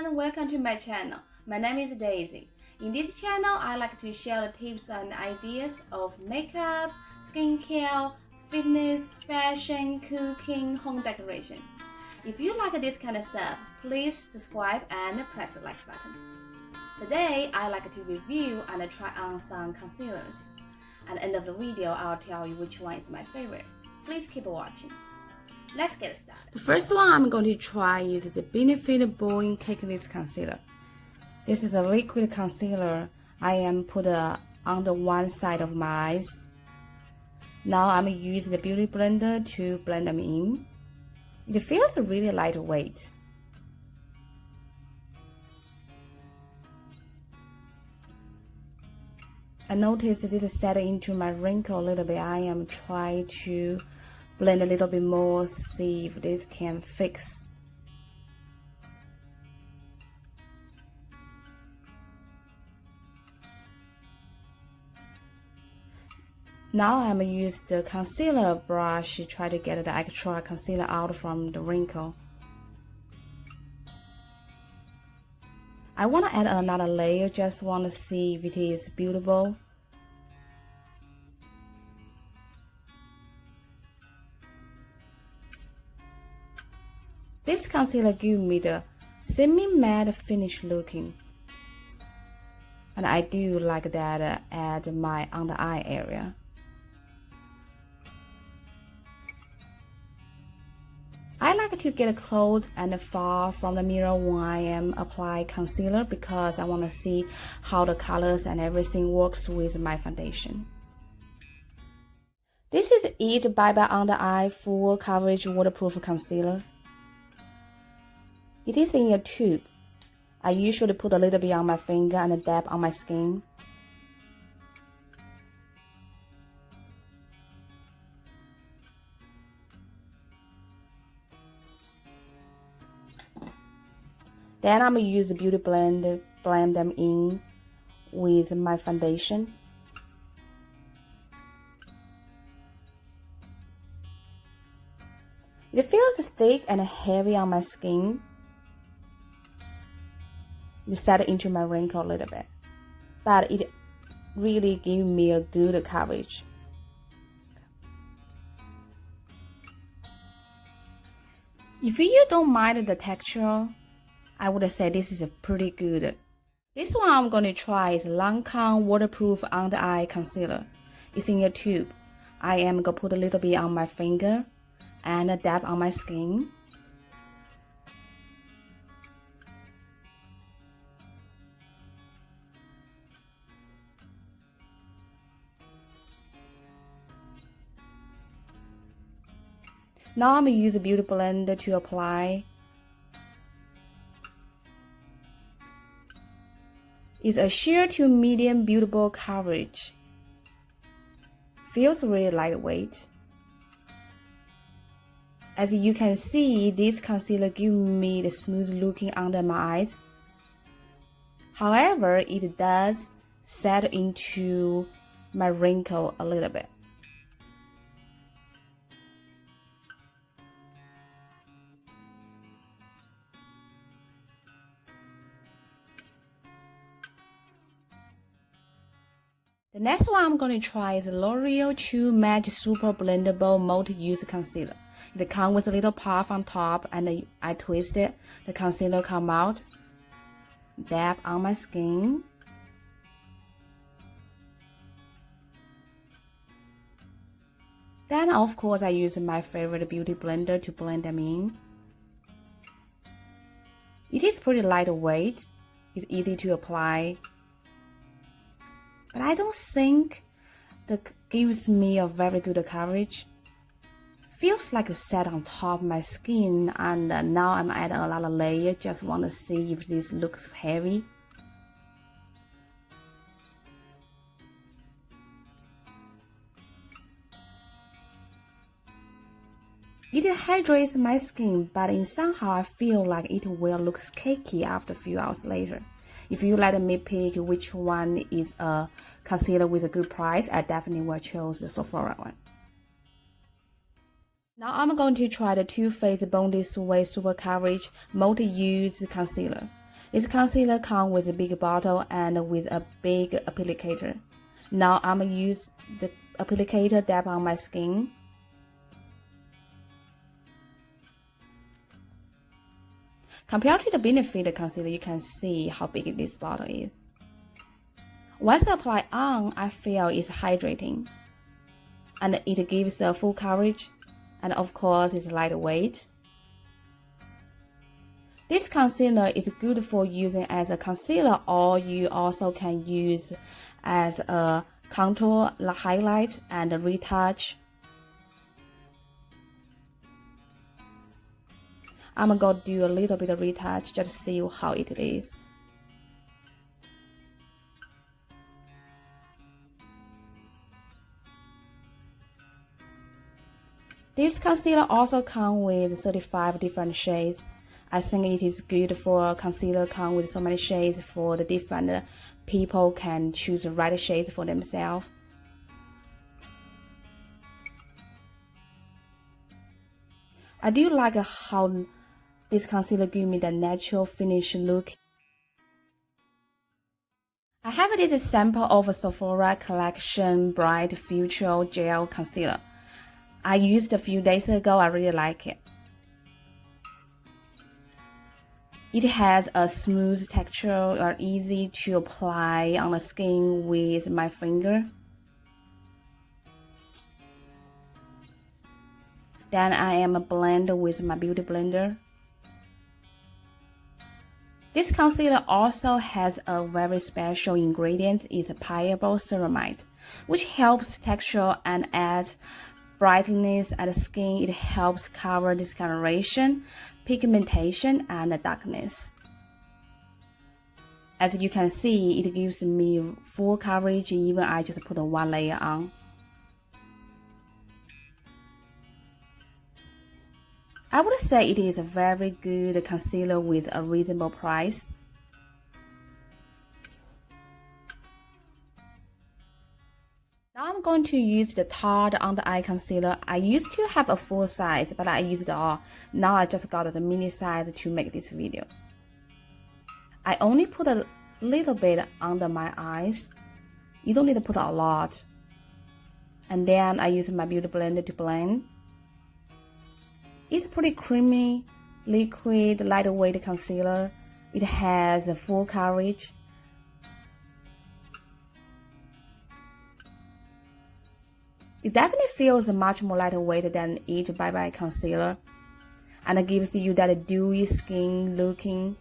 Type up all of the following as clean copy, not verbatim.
everyone, welcome to my channel. My name is Daisy. In this channel, I like to share the tips and ideas of makeup, skincare, fitness, fashion, cooking, home decoration. If you like this kind of stuff, please subscribe and press the like button. Today, I like to review and try on some concealers. At the end of the video, I'll tell you which one is my favorite. Please keep watching. Let's get started. The first one I'm going to try is the Benefit Boing Cakeless Concealer. This is a liquid concealer I am put on the one side of my eyes. Now I'm using the beauty blender to blend them in. It feels really lightweight. I noticed it set into my wrinkle a little bit. I am trying to blend a little bit more, see if this can fix. Now I'm use the concealer brush to try to get the extra concealer out from the wrinkle. I want to add another layer, just want to see if it is beautiful. This concealer gives me the semi-matte finish looking, and I do like that at my under eye area. I like to get close and far from the mirror when I am applying concealer because I want to see how the colors and everything works with my foundation. This is it by Under Eye Full Coverage Waterproof Concealer. It is in a tube. I usually put a little bit on my finger and dab on my skin. Then I'm going to use the beauty blender, blend them in with my foundation. It feels thick and heavy on my skin. It set into my wrinkle a little bit, but it really gives me a good coverage. If you don't mind the texture, I would say this is pretty good. This one I'm going to try is Lancome Waterproof Under Eye Concealer. It's in a tube. I am going to put a little bit on my finger and dab on my skin. Now I'm going to use a beauty blender to apply. It's a sheer to medium beautiful coverage. Feels really lightweight. As you can see, this concealer gives me the smooth looking under my eyes. However, it does set into my wrinkle a little bit. The next one I'm going to try is L'Oreal True Match Super Blendable Multi-Use Concealer. It comes with a little puff on top and I twist it. The concealer comes out. Dab on my skin. Then of course I use my favorite beauty blender to blend them in. It is pretty lightweight. It's easy to apply. But I don't think that gives me a very good coverage. Feels like it's set on top of my skin, and now I'm adding a lot of layer. Just want to see if this looks heavy. It hydrates my skin, but somehow I feel like it will look cakey after a few hours later. If you let me pick which one is a concealer with a good price, I definitely will choose the Sephora one. Now I'm going to try the Too Faced Born This Way Super Coverage Multi-Use Concealer. This concealer comes with a big bottle and with a big applicator. Now I'm going to use the applicator dab on my skin. Compared to the benefit concealer, you can see how big this bottle is. Once applied on, I feel it's hydrating. And it gives a full coverage. And of course, it's lightweight. This concealer is good for using as a concealer, or you also can use as a contour, highlight, and retouch. I'm gonna do a little bit of retouch just to see how it is. This concealer also comes with 35 different shades. I think it is good for a concealer come with so many shades for the different people can choose the right shades for themselves. I do like how this concealer gives me the natural finish look. I have this sample of a Sephora collection Bright Future Gel Concealer. I used a few days ago. I really like it. It has a smooth texture or easy to apply on the skin with my finger. Then I am blend with my beauty blender. This concealer also has a very special ingredient. It's a pliable ceramide, which helps texture and adds brightness at the skin. It helps cover discoloration, pigmentation, and darkness. As you can see, it gives me full coverage even I just put one layer on. I would say it is a very good concealer with a reasonable price. Now I'm going to use the Tarte under eye concealer. I used to have a full size, but I used it all. Now I just got the mini size to make this video. I only put a little bit under my eyes. You don't need to put a lot. And then I use my beauty blender to blend. It's pretty creamy, liquid, lightweight concealer. It has a full coverage. It definitely feels much more lightweight than each Bye Bye concealer, and it gives you that dewy skin looking.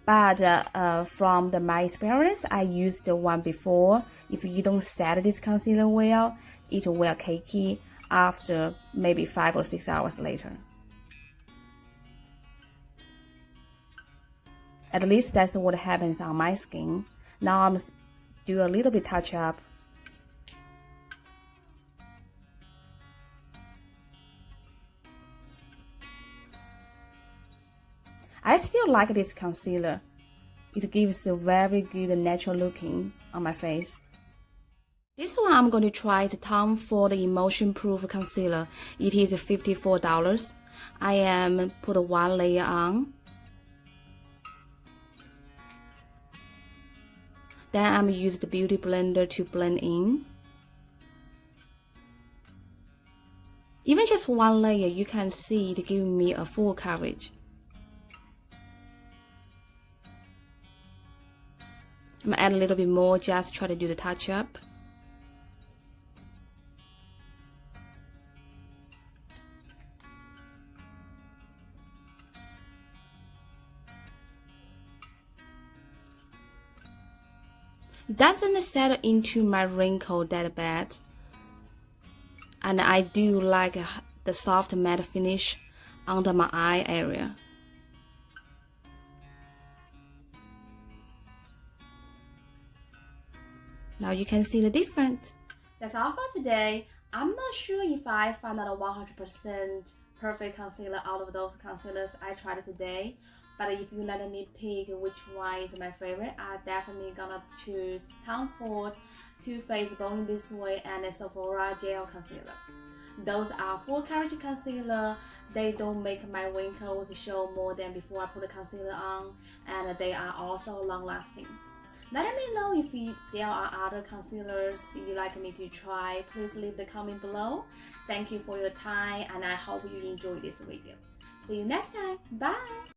But from my experience, I used the one before. If you don't set this concealer well, it will cakey after maybe 5 or 6 hours later. At least that's what happens on my skin. Now I'm do a little bit touch up. I still like this concealer. It gives a very good natural looking on my face. This one I'm going to try is Tom Ford Emotion Proof Concealer. It is $54. I am put one layer on. Then I'm use the beauty blender to blend in. Even just one layer, you can see it giving me a full coverage. I'm gonna add a little bit more, just try to do the touch up. It doesn't settle into my wrinkle that bad. And I do like the soft matte finish under my eye area. Now you can see the difference. That's all for today. I'm not sure if I found out a 100% perfect concealer out of those concealers I tried today. But if you let me pick which one is my favorite, I'm definitely gonna choose Tom Ford Too Faced Boing This Way and the Sephora Gel Concealer. Those are full coverage concealer. They don't make my wrinkles show more than before I put the concealer on, and they are also long lasting. Let me know if there are other concealers you'd like me to try. Please leave the comment below. Thank you for your time, and I hope you enjoyed this video. See you next time. Bye!